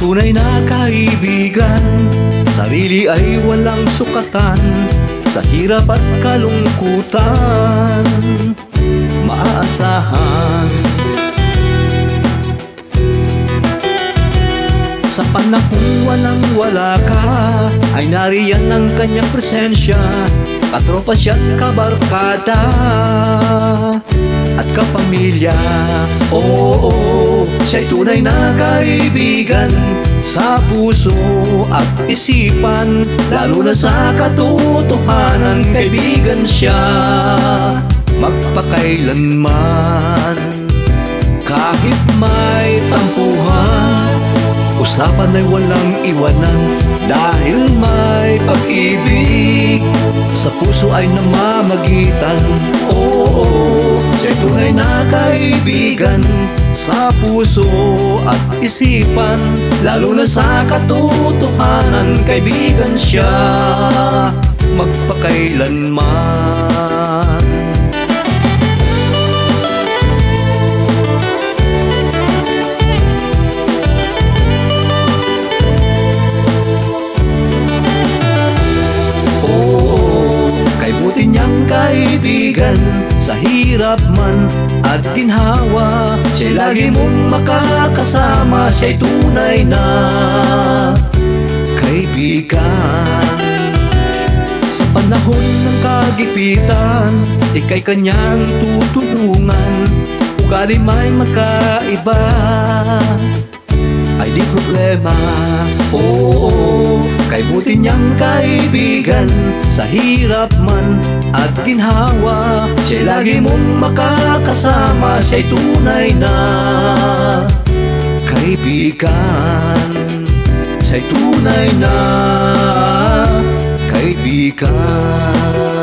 tunay na kaibigan, sarili ay walang sukatan. Sa hirap at kalungkutan, maaasahan. Sa panahong walang-wala ka, ay nariyan ang kanyang presensya. Katropa siya't kabarkada at kapamilya. Oo, siya'y tunay na kaibigan sa puso at isipan, lalo na sa katotohanan. Kaibigan siya magpakailanman. Kahit may tampuhan, usapan ay walang iwanan. Dahil may pag-ibig, sa puso ay namamagitan. Oo, siya'y tunay na kaibigan sa puso at isipan, lalo na sa katotohanan. Kaibigan siya magpakailanman. Niyang kaibigan, sa hirap man at ginhawa, siya'y lagi mong makakasama. Siya'y tunay na kaibigan. Sa panahon ng kagipitan, ika'y kanyang tutulungan. Ugali may magkaiba, ay di problema. Oo, kay buti niyang kaibigan, sa hirap man at ginhawa, siya'y lagi mong makakasama. Siya'y tunay na kaibigan. Siya'y tunay na kaibigan.